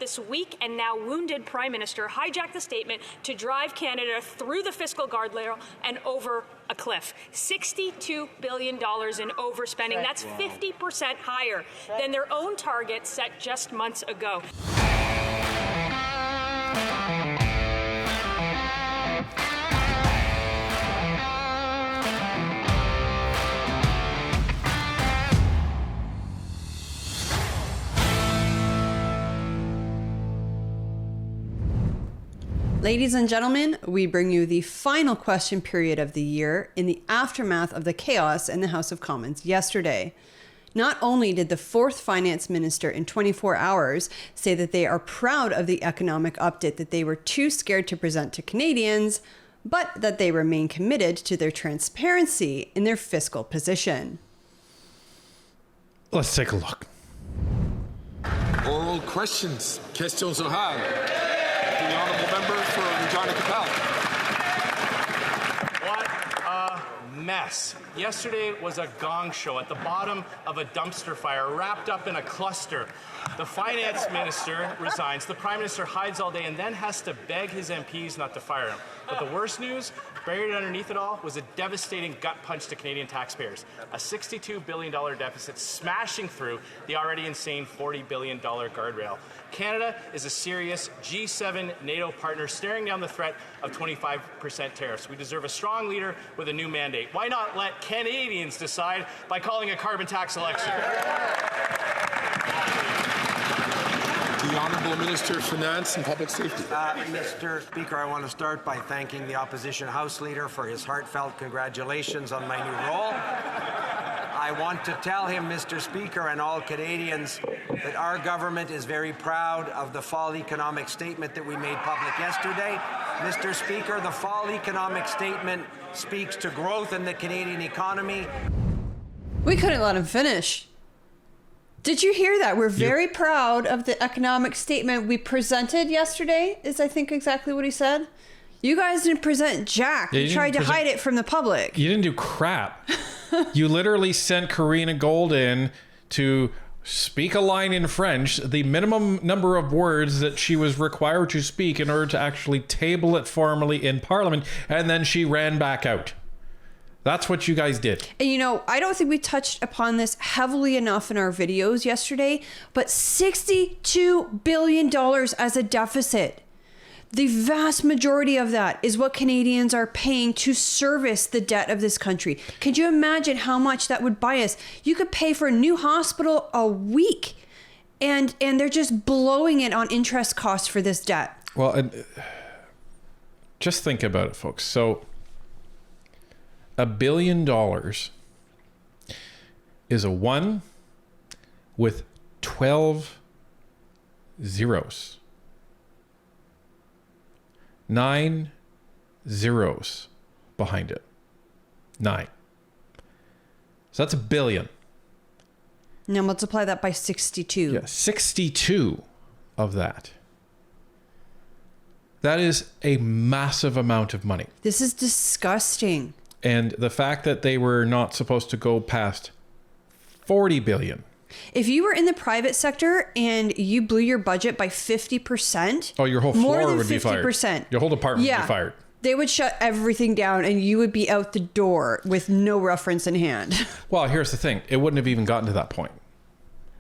this weak and now wounded Prime Minister hijacked the statement to drive Canada through the fiscal guardrail and over a cliff. $62 billion in overspending. That's 50% higher than their own target set just months ago. Ladies and gentlemen, we bring you the final question period of the year in the aftermath of the chaos in the House of Commons yesterday. Not only did the fourth finance minister in 24 hours say that they are proud of the economic update that they were too scared to present to Canadians, but that they remain committed to their transparency in their fiscal position. Let's take a look. Oral questions. Questions orales. The honourable member for Regina Capel. What a mess. Yesterday was a gong show at the bottom of a dumpster fire, wrapped up in a cluster. The finance minister resigns, the prime minister hides all day and then has to beg his MPs not to fire him. But the worst news, buried underneath it all, was a devastating gut punch to Canadian taxpayers. A $62 billion deficit smashing through the already insane $40 billion guardrail. Canada is a serious G7 NATO partner staring down the threat of 25% tariffs. We deserve a strong leader with a new mandate. Why not let Canadians decide by calling a carbon tax election? The Honourable Minister of Finance and Public Safety. Mr. Speaker, I want to start by thanking the Opposition House Leader for his heartfelt congratulations on my new role. I want to tell him, Mr. Speaker, and all Canadians, that our government is very proud of the fall economic statement that we made public yesterday. Mr. Speaker, the fall economic statement speaks to growth in the Canadian economy. We couldn't let him finish. Did you hear that? We're very proud of the economic statement we presented yesterday, is I think exactly what he said. You guys didn't present jack. You tried to hide it from the public. You didn't do crap. You literally sent Karina Gold in to speak a line in French, the minimum number of words that she was required to speak in order to actually table it formally in Parliament, and then she ran back out. That's what you guys did. And you know, I don't think we touched upon this heavily enough in our videos yesterday, but $62 billion as a deficit. The vast majority of that is what Canadians are paying to service the debt of this country. Could you imagine how much that would buy us? You could pay for a new hospital a week, and they're just blowing it on interest costs for this debt. Well, just think about it, folks. So $1 billion is a 1 with 12 zeros. 9 zeros behind it. 9. So that's $1 billion. Now multiply that by 62. Yeah, 62 of that. That is a massive amount of money. This is disgusting. And the fact that they were not supposed to go past 40 billion. If you were in the private sector and you blew your budget by 50%, oh, your whole floor would be fired. Your whole department would be fired. They would shut everything down and you would be out the door with no reference in hand. Well, here's the thing. It wouldn't have even gotten to that point.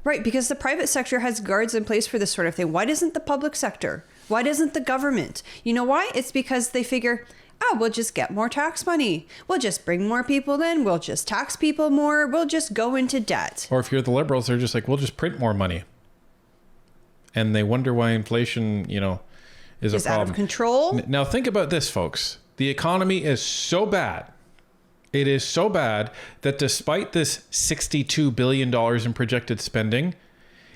Right, because the private sector has guards in place for this sort of thing. Why doesn't the public sector? Why doesn't the government? You know why? It's because they figure, oh, we'll just get more tax money. We'll just bring more people in. We'll just tax people more. We'll just go into debt. Or if you're the Liberals, they're just like, we'll just print more money. And they wonder why inflation, you know, is a problem. Out of control. Now think about this, folks. The economy is so bad. It is so bad that despite this $62 billion in projected spending,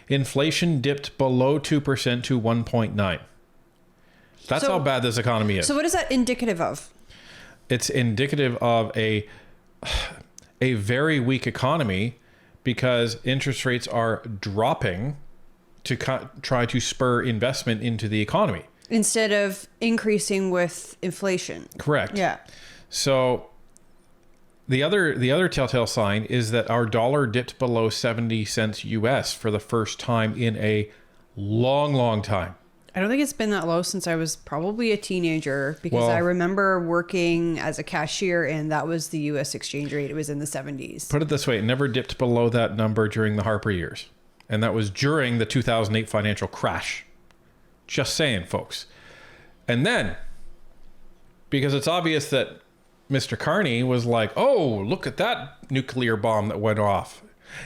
inflation dipped below 2% to 1.9%. That's how bad this economy is. So what is that indicative of? It's indicative of a very weak economy because interest rates are dropping to try to spur investment into the economy. Instead of increasing with inflation. Correct. Yeah. So the other telltale sign is that our dollar dipped below 70 cents US for the first time in a long time. I don't think it's been that low since I was probably a teenager, because Well, I remember working as a cashier and that was the US exchange rate. It was in the 70s. Put it this way, it never dipped below that number during the Harper years. And that was during the 2008 financial crash. Just saying, folks. And then, because it's obvious that Mr. Carney was like, oh, look at that nuclear bomb that went off.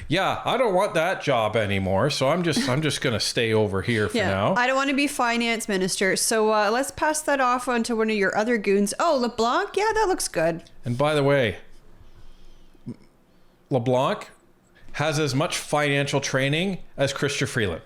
Yeah, I don't want that job anymore, so I'm just going to stay over here for now. I don't want to be finance minister, so let's pass that off onto one of your other goons. Oh, LeBlanc? Yeah, that looks good. And by the way, LeBlanc has as much financial training as Chrystia Freeland.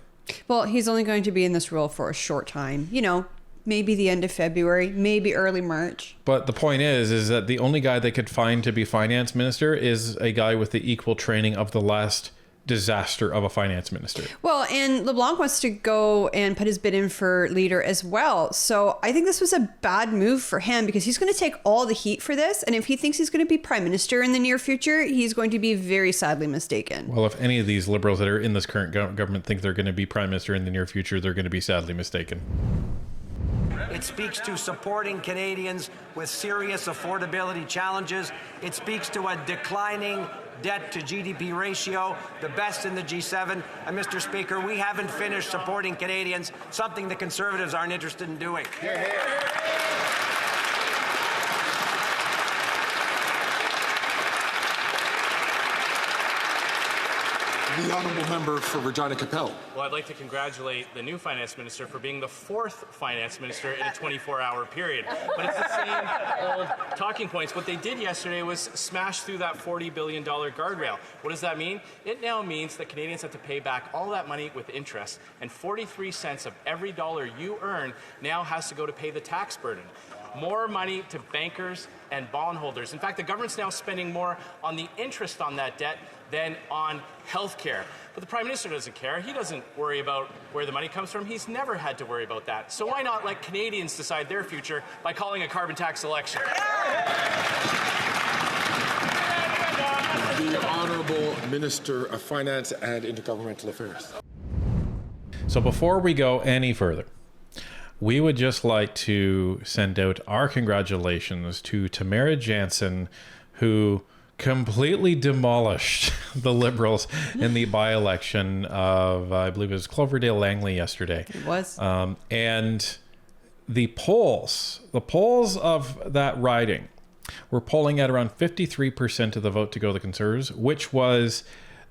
Well, he's only going to be in this role for a short time. You know, maybe the end of February, maybe early March. But the point is that the only guy they could find to be finance minister is a guy with the equal training of the last disaster of a finance minister. Well, and LeBlanc wants to go and put his bid in for leader as well. So I think this was a bad move for him, because he's going to take all the heat for this. And if he thinks he's going to be prime minister in the near future, he's going to be very sadly mistaken. Well, if any of these liberals that are in this current government think they're going to be prime minister in the near future, they're going to be sadly mistaken. It speaks to supporting Canadians with serious affordability challenges. It speaks to a declining debt to GDP ratio, the best in the G7. And Mr. Speaker, we haven't finished supporting Canadians, something the Conservatives aren't interested in doing. The honourable member for Regina Capel. Well, I'd like to congratulate the new finance minister for being the 4th finance minister in a 24-hour period. But it's the same old talking points. What they did yesterday was smash through that $40 billion guardrail. What does that mean? It now means that Canadians have to pay back all that money with interest, and 43 cents of every dollar you earn now has to go to pay the tax burden. More money to bankers and bondholders. In fact, the government's now spending more on the interest on that debt than on health care. But the Prime Minister doesn't care. He doesn't worry about where the money comes from. He's never had to worry about that. So why not let Canadians decide their future by calling a carbon tax election? The Honourable Minister of Finance and Intergovernmental Affairs. So before we go any further, we would just like to send out our congratulations to Tamara Jansen, who completely demolished the Liberals in the by-election of, I believe it was Cloverdale Langley yesterday. It was. And the polls of that riding were polling at around 53% of the vote to go to the Conservatives,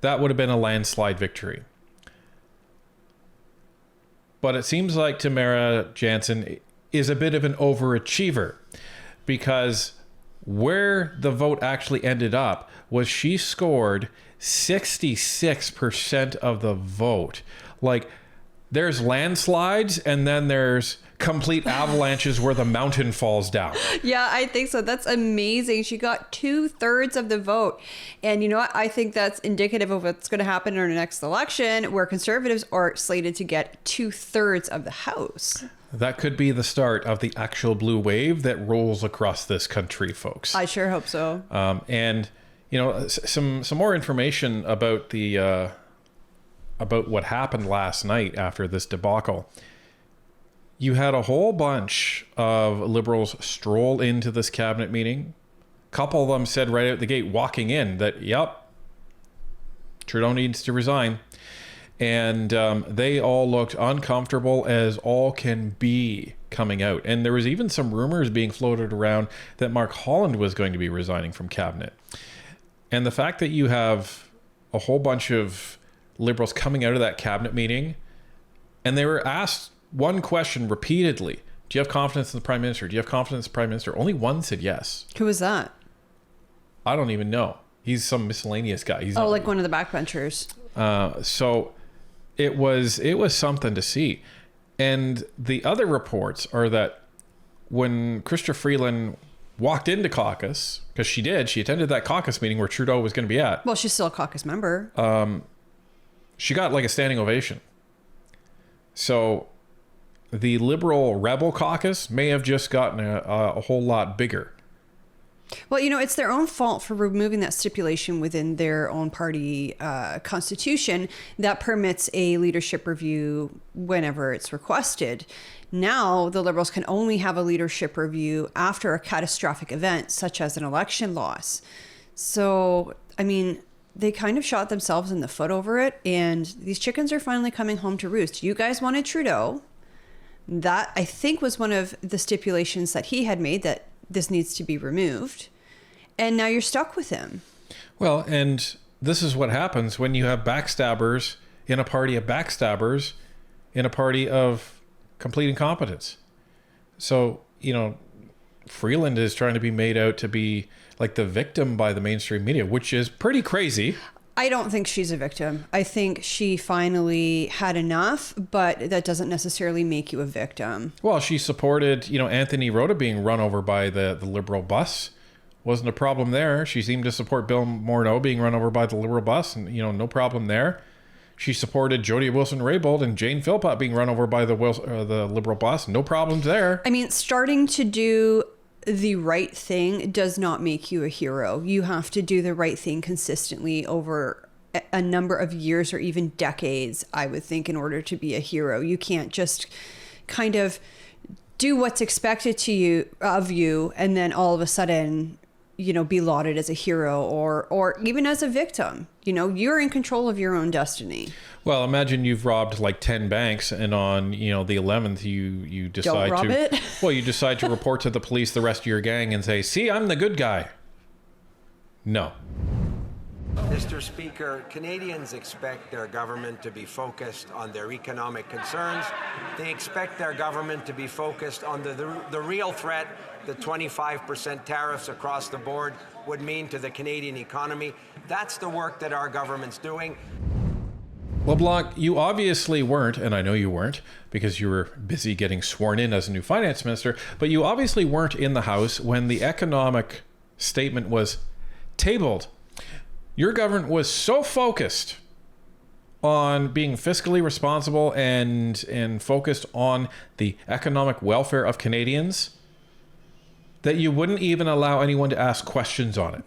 that would have been a landslide victory. But it seems like Tamara Jansen is a bit of an overachiever, because where the vote actually ended up was she scored 66% of the vote. Like, there's landslides and then there's complete avalanches where the mountain falls down. Yeah, I think so. That's amazing. She got 2/3 of the vote. And you know what? I think that's indicative of what's going to happen in our next election, where Conservatives are slated to get 2/3 of the House. That could be the start of the actual blue wave that rolls across this country, folks. I sure hope so. And, you know, some more information about the about what happened last night after this debacle. You had a whole bunch of Liberals stroll into this cabinet meeting. A couple of them said right out the gate, walking in, that, yep, Trudeau needs to resign. And they all looked uncomfortable as all can be coming out. And there was even some rumors being floated around that Mark Holland was going to be resigning from cabinet. And the fact that you have a whole bunch of Liberals coming out of that cabinet meeting, and they were asked one question repeatedly: do you have confidence in the Prime Minister? Do you have confidence in the Prime Minister? Only one said yes. Who was that? I don't even know. He's some miscellaneous guy. He's like one of the backbenchers. So it was something to see. And the other reports are that when Chrystia Freeland walked into caucus, because she attended that caucus meeting where Trudeau was going to be at. Well, she's still a caucus member. She got like a standing ovation. So the Liberal Rebel caucus may have just gotten a whole lot bigger. Well, it's their own fault for removing that stipulation within their own party constitution that permits a leadership review whenever it's requested. Now, the Liberals can only have a leadership review after a catastrophic event, such as an election loss. So, they kind of shot themselves in the foot over it, and these chickens are finally coming home to roost. You guys wanted Trudeau. That, I think, was one of the stipulations that he had made, that this needs to be removed. And now you're stuck with him. Well, and this is what happens when you have backstabbers in a party of backstabbers in a party of complete incompetence. So, Freeland is trying to be made out to be like the victim by the mainstream media, which is pretty crazy. I don't think she's a victim. I think she finally had enough, but that doesn't necessarily make you a victim. Well, she supported, Anthony Rota being run over by the Liberal bus. Wasn't a problem there. She seemed to support Bill Morneau being run over by the Liberal bus, and, no problem there. She supported Jody Wilson-Raybould and Jane Philpott being run over by the Liberal bus. No problems there. Starting to do the right thing does not make you a hero. You have to do the right thing consistently over a number of years or even decades, I would think, in order to be a hero. You can't just kind of do what's expected of you and then all of a sudden, be lauded as a hero or even as a victim. You're in control of your own destiny. Well, imagine you've robbed like 10 banks, and on, the 11th, you decide you decide to report to the police the rest of your gang and say, "See, I'm the good guy." No. Mr. Speaker, Canadians expect their government to be focused on their economic concerns. They expect their government to be focused on the real threat that 25% tariffs across the board would mean to the Canadian economy. That's the work that our government's doing. Well, Blanc, you obviously weren't, and I know you weren't, because you were busy getting sworn in as a new finance minister, but you obviously weren't in the House when the economic statement was tabled. Your government was so focused on being fiscally responsible and focused on the economic welfare of Canadians that you wouldn't even allow anyone to ask questions on it.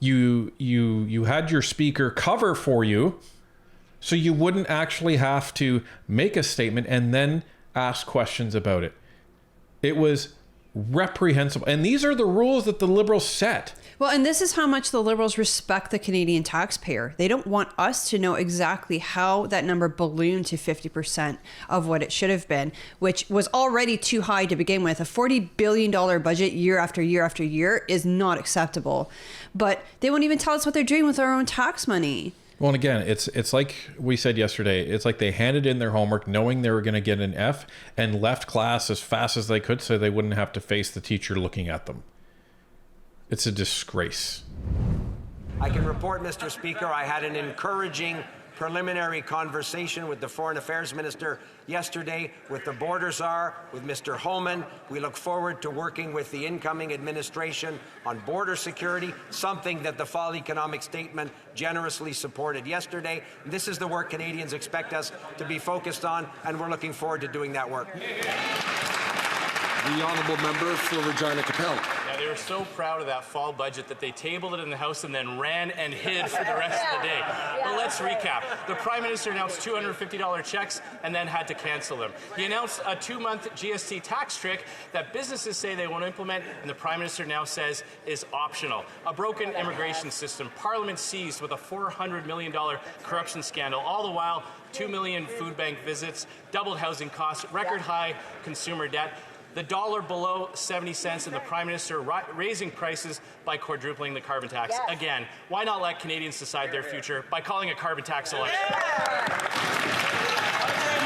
You had your speaker cover for you, so you wouldn't actually have to make a statement and then ask questions about it. It was reprehensible. And these are the rules that the Liberals set. Well, and this is how much the Liberals respect the Canadian taxpayer. They don't want us to know exactly how that number ballooned to 50% of what it should have been, which was already too high to begin with. A $40 billion budget year after year after year is not acceptable. But they won't even tell us what they're doing with our own tax money. Well, and again, it's like we said yesterday, it's like they handed in their homework knowing they were going to get an F and left class as fast as they could so they wouldn't have to face the teacher looking at them. It's a disgrace. I can report, Mr. Speaker, I had an encouraging preliminary conversation with the Foreign Affairs Minister yesterday, with the Border Czar, with Mr. Homan. We look forward to working with the incoming administration on border security, something that the Fall Economic Statement generously supported yesterday. This is the work Canadians expect us to be focused on, and we're looking forward to doing that work. The honourable member for Regina Capel. Yeah, they were so proud of that fall budget that they tabled it in the House and then ran and hid for the rest of the day. But let's recap. The Prime Minister announced $250 checks and then had to cancel them. He announced a 2-month GST tax trick that businesses say they want to implement, and the Prime Minister now says is optional. A broken immigration system, Parliament seized with a $400 million corruption scandal, all the while 2 million food bank visits, doubled housing costs, record high consumer debt, the dollar below 70 cents, and the Prime Minister raising prices by quadrupling the carbon tax. Yes. Again, why not let Canadians decide their future by calling a carbon tax election? The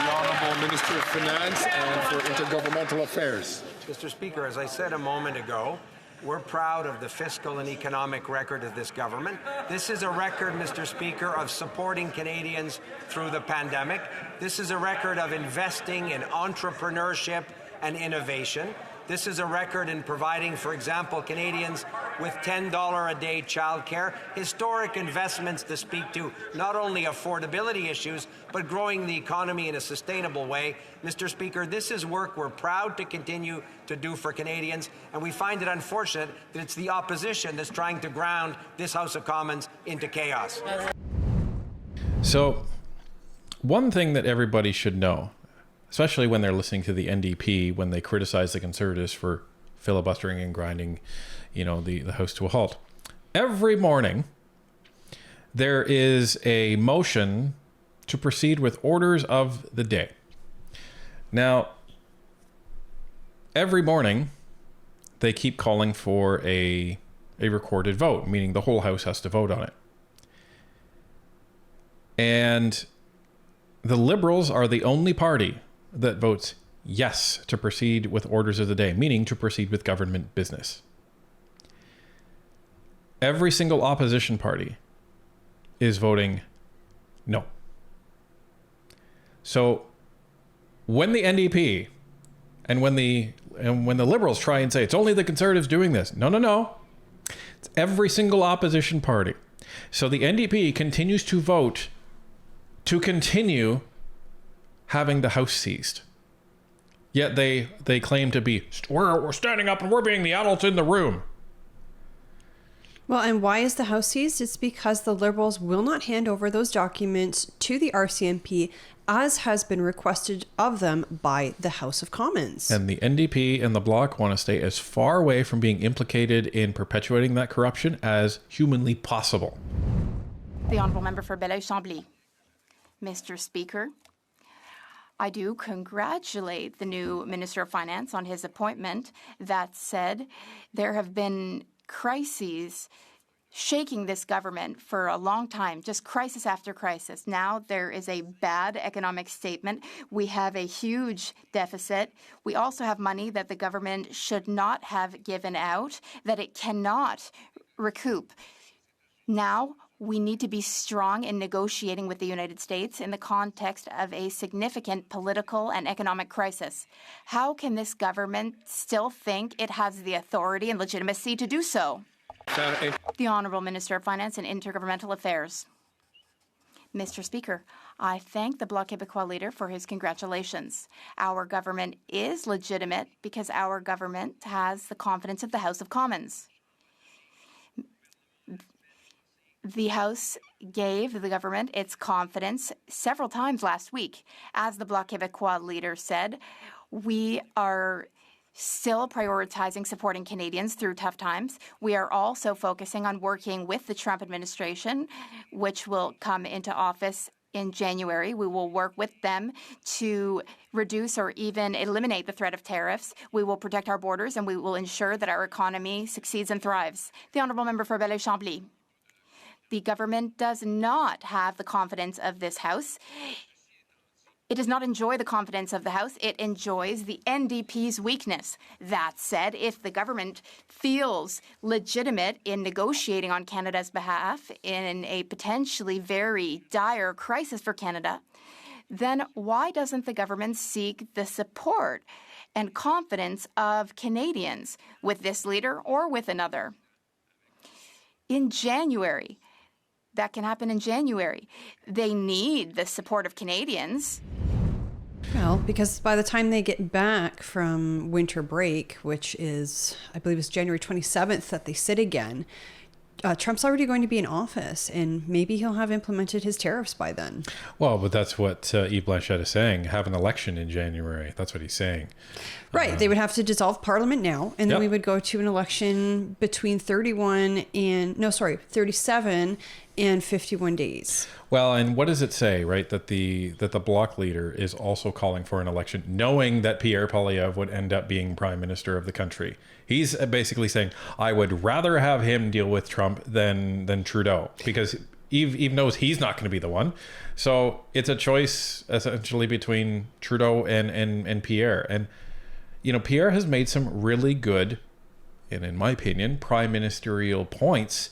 Honourable Minister of Finance and for Intergovernmental Affairs. Mr. Speaker, as I said a moment ago, we're proud of the fiscal and economic record of this government. This is a record, Mr. Speaker, of supporting Canadians through the pandemic. This is a record of investing in entrepreneurship and innovation. This is a record in providing, for example, Canadians with $10 a day childcare, historic investments to speak to not only affordability issues, but growing the economy in a sustainable way. Mr. Speaker, this is work we're proud to continue to do for Canadians, and we find it unfortunate that it's the opposition that's trying to ground this House of Commons into chaos. So, one thing that everybody should know, especially when they're listening to the NDP, when they criticize the Conservatives for filibustering and grinding, the House to a halt. Every morning, there is a motion to proceed with orders of the day. Now, every morning, they keep calling for a recorded vote, meaning the whole House has to vote on it. And the Liberals are the only party that votes yes to proceed with orders of the day, meaning to proceed with government business. Every single opposition party is voting no. So when the NDP and when the Liberals try and say it's only the Conservatives doing this, no. It's every single opposition party. So the NDP continues to vote to continue having the House seized. Yet they claim to be, we're standing up and we're being the adults in the room. Well, and why is the House seized? It's because the Liberals will not hand over those documents to the RCMP as has been requested of them by the House of Commons. And the NDP and the Bloc want to stay as far away from being implicated in perpetuating that corruption as humanly possible. The Honourable Member for Belleuil-Chambly. Mr. Speaker, I do congratulate the new Minister of Finance on his appointment. That said, there have been crises shaking this government for a long time, just crisis after crisis. Now there is a bad economic statement. We have a huge deficit. We also have money that the government should not have given out, that it cannot recoup. Now, we need to be strong in negotiating with the United States in the context of a significant political and economic crisis. How can this government still think it has the authority and legitimacy to do so? The Honourable Minister of Finance and Intergovernmental Affairs. Mr. Speaker, I thank the Bloc Québécois leader for his congratulations. Our government is legitimate because our government has the confidence of the House of Commons. The House gave the government its confidence several times last week. As the Bloc Québécois leader said, we are still prioritizing supporting Canadians through tough times. We are also focusing on working with the Trump administration, which will come into office in January. We will work with them to reduce or even eliminate the threat of tariffs. We will protect our borders and we will ensure that our economy succeeds and thrives. The Honourable Member for Belleuil-Chambly. The government does not have the confidence of this House. It does not enjoy the confidence of the House. It enjoys the NDP's weakness. That said, if the government feels legitimate in negotiating on Canada's behalf in a potentially very dire crisis for Canada, then why doesn't the government seek the support and confidence of Canadians with this leader or with another? In January, that can happen in January. They need the support of Canadians. Well, because by the time they get back from winter break, which is, I believe it's January 27th that they sit again, Trump's already going to be in office and maybe he'll have implemented his tariffs by then. Well, but that's what Yves Blanchette is saying. Have an election in January. That's what he's saying. Right. They would have to dissolve Parliament now, and then we would go to an election between 37 and 51 days. Well, and what does it say, right? That the Bloc leader is also calling for an election, knowing that Pierre Poilievre would end up being prime minister of the country. He's basically saying, I would rather have him deal with Trump than Trudeau, because Yves knows he's not going to be the one. So it's a choice essentially between Trudeau and Pierre. And, you know, Pierre has made some really good, and in my opinion, prime ministerial points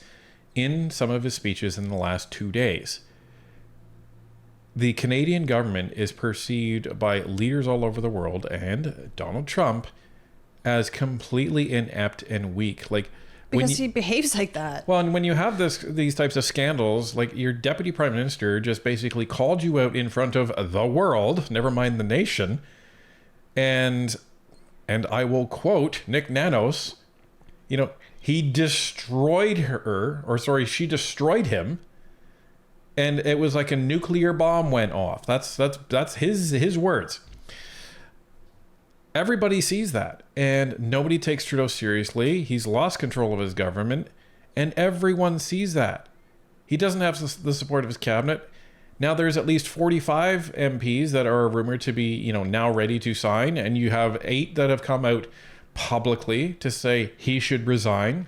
in some of his speeches in the last 2 days. The Canadian government is perceived by leaders all over the world and Donald Trump as completely inept and weak. Like, because he behaves like that. Well, and when you have these types of scandals, like your deputy prime minister just basically called you out in front of the world, never mind the nation, and I will quote Nick Nanos, he destroyed her, or sorry, she destroyed him, and it was like a nuclear bomb went off. That's his words. Everybody sees that, and nobody takes Trudeau seriously. He's lost control of his government, and everyone sees that. He doesn't have the support of his cabinet. Now there's at least 45 MPs that are rumored to be, now ready to sign, and you have 8 that have come out publicly to say he should resign.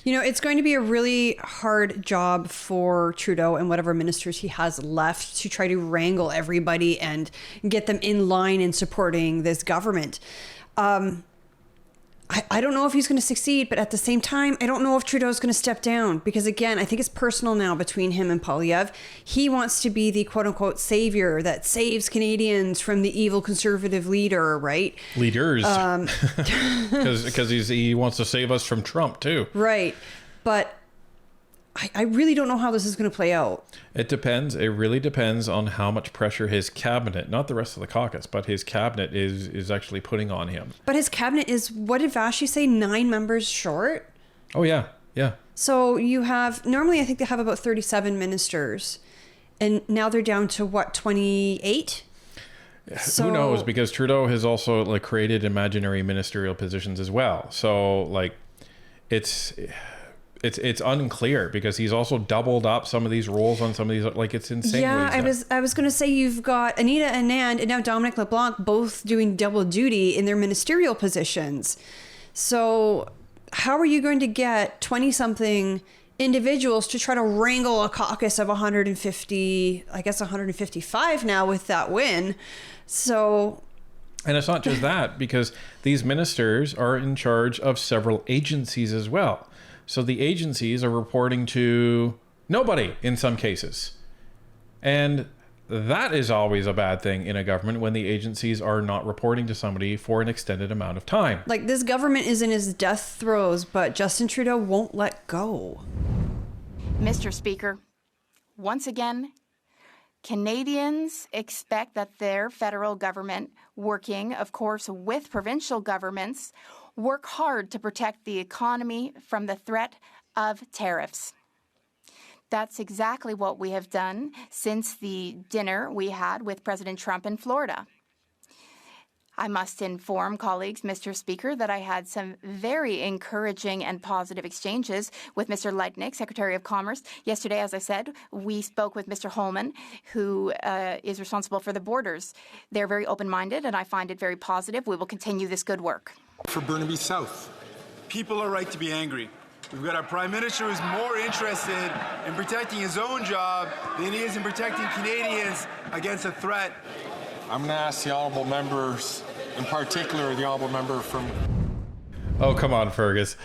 It's going to be a really hard job for Trudeau and whatever ministers he has left to try to wrangle everybody and get them in line in supporting this government. I don't know if he's going to succeed, but at the same time, I don't know if Trudeau's going to step down because, again, I think it's personal now between him and Poilievre. He wants to be the quote-unquote savior that saves Canadians from the evil conservative leader, right? Leaders. Because he wants to save us from Trump, too. Right. But I really don't know how this is going to play out. It depends. It really depends on how much pressure his cabinet, not the rest of the caucus, but his cabinet is actually putting on him. But his cabinet is, what did Vashi say, 9 members short? Oh, yeah. Yeah. So you have, normally I think they have about 37 ministers. And now they're down to what, 28? So, who knows? Because Trudeau has also created imaginary ministerial positions as well. So it's unclear because he's also doubled up some of these roles on some of these, it's insane. Yeah, I was going to say you've got Anita Anand and now Dominic LeBlanc both doing double duty in their ministerial positions. So how are you going to get 20-something individuals to try to wrangle a caucus of 150, I guess 155 now with that win? So... And it's not just that, because these ministers are in charge of several agencies as well. So the agencies are reporting to nobody in some cases. And that is always a bad thing in a government when the agencies are not reporting to somebody for an extended amount of time. This government is in its death throes, but Justin Trudeau won't let go. Mr. Speaker, once again, Canadians expect that their federal government, working, of course, with provincial governments, work hard to protect the economy from the threat of tariffs. That's exactly what we have done since the dinner we had with President Trump in Florida. I must inform colleagues, Mr. Speaker, that I had some very encouraging and positive exchanges with Mr. Leitnik, Secretary of Commerce. Yesterday, as I said, we spoke with Mr. Holman, who is responsible for the borders. They're very open-minded, and I find it very positive. We will continue this good work. For Burnaby South. People are right to be angry. We've got our Prime Minister who's more interested in protecting his own job than he is in protecting Canadians against a threat. I'm going to ask the honourable members, in particular the honourable member from... Oh, come on, Fergus.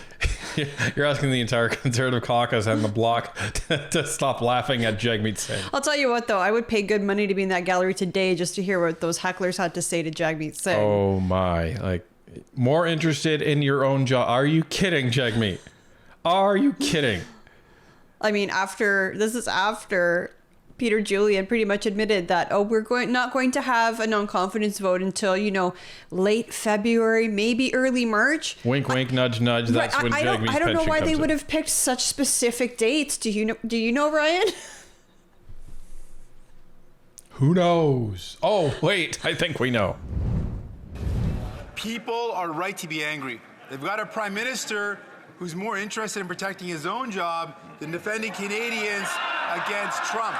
You're asking the entire Conservative caucus and the Bloc to stop laughing at Jagmeet Singh. I'll tell you what, though. I would pay good money to be in that gallery today just to hear what those hecklers had to say to Jagmeet Singh. Oh, my. More interested in your own job. Are you kidding, Jagmeet? Are you kidding? I mean, this is after Peter Julian pretty much admitted that, we're not going to have a non-confidence vote until, late February, maybe early March. Wink, wink, nudge, nudge. That's when Jagmeet's pension I don't know why they would in. have picked such specific dates. Do you know, Ryan? Who knows? Oh, wait, I think we know. People are right to be angry. They've got a Prime Minister who's more interested in protecting his own job than defending Canadians against Trump.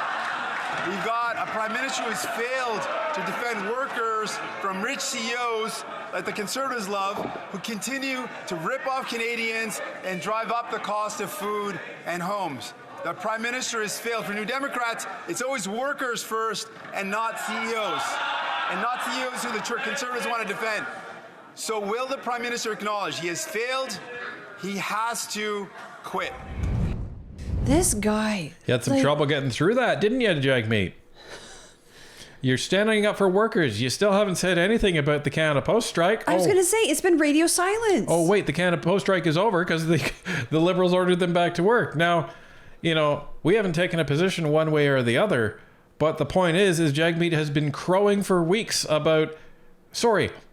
We've got a Prime Minister who has failed to defend workers from rich CEOs like the Conservatives love, who continue to rip off Canadians and drive up the cost of food and homes. The Prime Minister has failed. For New Democrats, it's always workers first and not CEOs. And not CEOs who the Conservatives want to defend. So will the Prime Minister acknowledge he has failed? He has to quit. This guy. You had some trouble getting through that, didn't you, Jagmeet? You're standing up for workers. You still haven't said anything about the Canada Post strike. I was going to say, it's been radio silence. Oh, wait, the Canada Post strike is over because the Liberals ordered them back to work. Now, we haven't taken a position one way or the other, but the point is Jagmeet has been crowing for weeks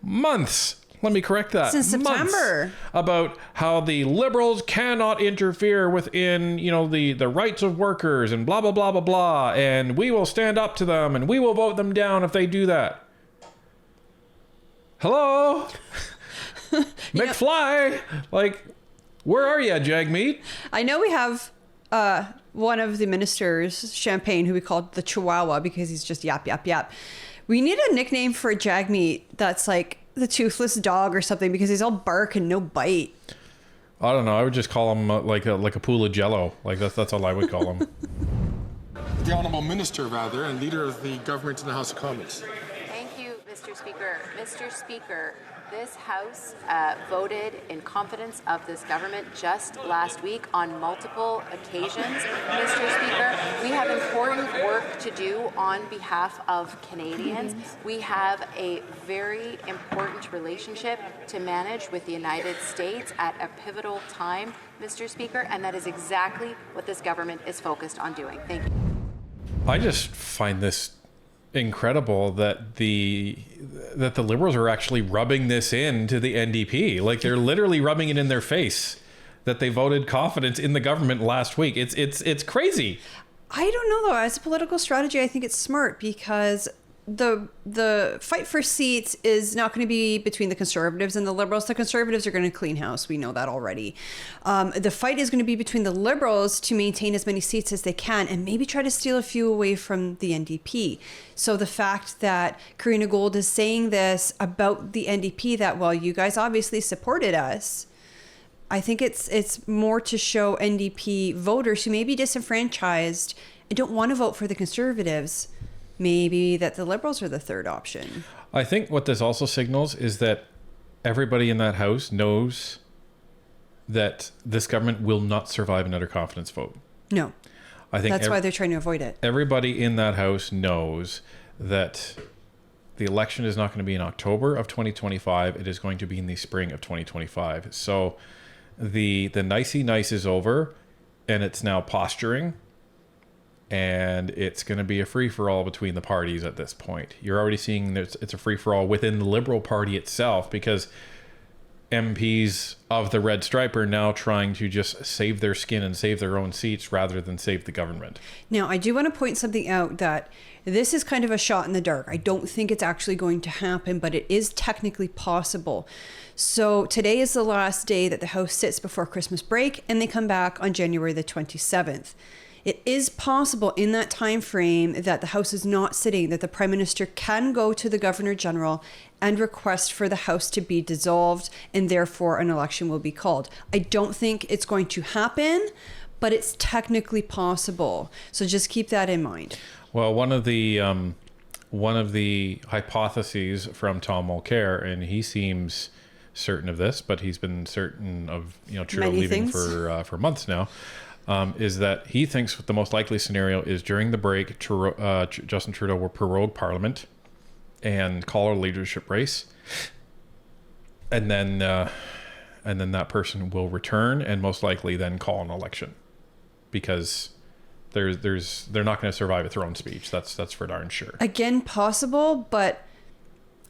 months. Let me correct that. Since September. About how the Liberals cannot interfere within, the rights of workers and blah, blah, blah, blah, blah. And we will stand up to them and we will vote them down if they do that. Hello? McFly? Where are you, Jagmeet? I know we have one of the ministers, Champagne, who we called the Chihuahua because he's just yap, yap, yap. We need a nickname for Jagmeet that's like the toothless dog or something because he's all bark and no bite. I don't know. I would just call him like a pool of Jello. That's all I would call him. The Honourable Minister, rather, and Leader of the Government in the House of Commons. Thank you, Mr. Speaker. Mr. Speaker, this House voted in confidence of this government just last week on multiple occasions. Mr. Speaker, we have important work to do on behalf of Canadians. We have a very important relationship to manage with the United States at a pivotal time, Mr. Speaker, and that is exactly what this government is focused on doing. Thank you. I just find this incredible that the Liberals are actually rubbing this in to the NDP. They're literally rubbing it in their face that they voted confidence in the government last week. It's crazy. I don't know though. As a political strategy, I think it's smart because the fight for seats is not going to be between the Conservatives and the Liberals. The Conservatives are going to clean house. We know that already. The fight is going to be between the Liberals to maintain as many seats as they can and maybe try to steal a few away from the NDP. So the fact that Karina Gold is saying this about the NDP, that, well, you guys obviously supported us, I think it's more to show NDP voters who may be disenfranchised and don't want to vote for the Conservatives, maybe that the Liberals are the third option. I think what this also signals is that everybody in that House knows that this government will not survive another confidence vote. No. I think that's why they're trying to avoid it. Everybody in that House knows that the election is not going to be in October of 2025. It is going to be in the spring of 2025. So the nicey nice is over and it's now posturing. And it's going to be a free-for-all between the parties at this point. You're already seeing that it's a free-for-all within the Liberal Party itself because MPs of the red stripe are now trying to just save their skin and save their own seats rather than save the government. Now, I do want to point something out that this is kind of a shot in the dark. I don't think it's actually going to happen, but it is technically possible. So today is the last day that the House sits before Christmas break, and they come back on January the 27th. It is possible in that time frame that the House is not sitting, that the Prime Minister can go to the Governor General and request for the House to be dissolved, and therefore an election will be called. I don't think it's going to happen, but it's technically possible. So just keep that in mind. Well, one of the hypotheses from Tom Mulcair, and he seems certain of this, but he's been certain of Trudeau leaving for months now. Is that he thinks the most likely scenario is during the break, Justin Trudeau will prorogue Parliament and call a leadership race, and then that person will return and most likely then call an election, because they're not going to survive a throne speech. That's for darn sure. Again, possible, but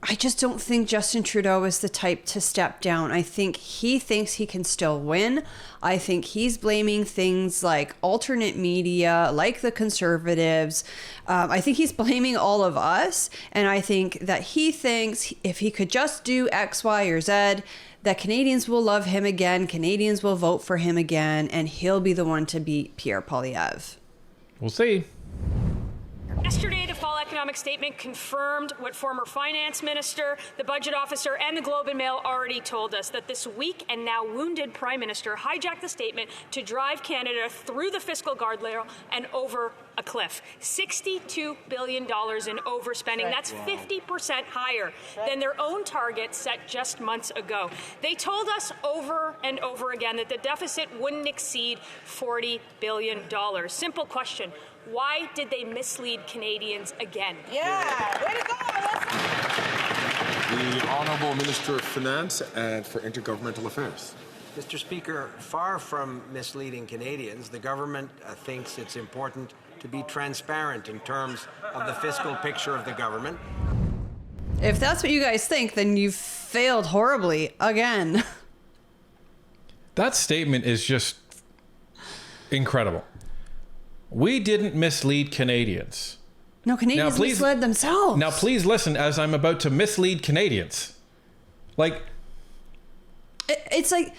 I just don't think Justin Trudeau is the type to step down. I think he thinks he can still win. I think he's blaming things like alternate media, like the Conservatives. I think he's blaming all of us. And I think that he thinks if he could just do X, Y, or Z, that Canadians will love him again, Canadians will vote for him again, and he'll be the one to beat Pierre Poilievre. We'll see. Yesterday, the fall economic statement confirmed what former finance minister, the budget officer, and the Globe and Mail already told us, that this weak and now wounded prime minister hijacked the statement to drive Canada through the fiscal guardrail and over a cliff. $62 billion in overspending. That's 50% higher than their own target set just months ago. They told us over and over again that the deficit wouldn't exceed $40 billion. Simple question. Why did they mislead Canadians again? Yeah, way to go, Melissa. The Honourable Minister of Finance and for Intergovernmental Affairs. Mr. Speaker, far from misleading Canadians, the government thinks it's important to be transparent in terms of the fiscal picture of the government. If that's what you guys think, then you've failed horribly again. That statement is just incredible. We didn't mislead Canadians. No, Canadians misled themselves. Now, please listen as I'm about to mislead Canadians. Like, it's like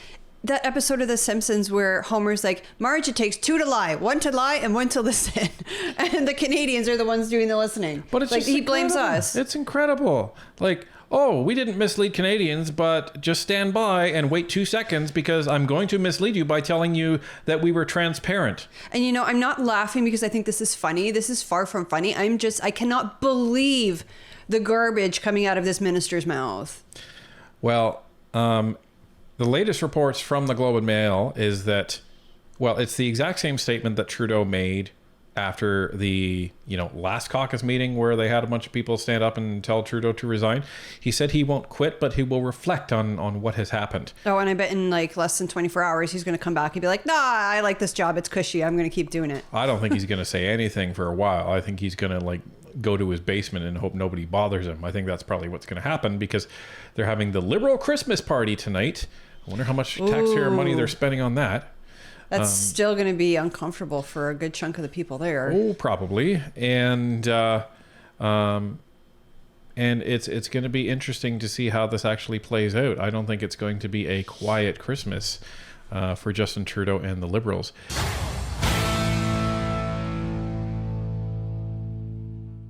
that episode of The Simpsons where Homer's like, Marge, it takes 2 to lie, 1 to lie and 1 to listen. And the Canadians are the ones doing the listening. But it's like just he blames us. It's incredible. Like, oh, we didn't mislead Canadians, but just stand by and wait 2 seconds because I'm going to mislead you by telling you that we were transparent. And you know, I'm not laughing because I think this is funny. This is far from funny. I cannot believe the garbage coming out of this minister's mouth. Well, the latest reports from the Globe and Mail is that, well, it's the exact same statement that Trudeau made after the, last caucus meeting where they had a bunch of people stand up and tell Trudeau to resign. He said he won't quit, but he will reflect on what has happened. Oh, and I bet in like less than 24 hours, he's going to come back and be like, nah, I like this job. It's cushy. I'm going to keep doing it. I don't think he's going to say anything for a while. I think he's going to go to his basement and hope nobody bothers him. I think that's probably what's going to happen because they're having the Liberal Christmas party tonight. I wonder how much taxpayer money they're spending on that. That's still going to be uncomfortable for a good chunk of the people there. Oh, probably. And it's going to be interesting to see how this actually plays out. I don't think it's going to be a quiet Christmas for Justin Trudeau and the Liberals.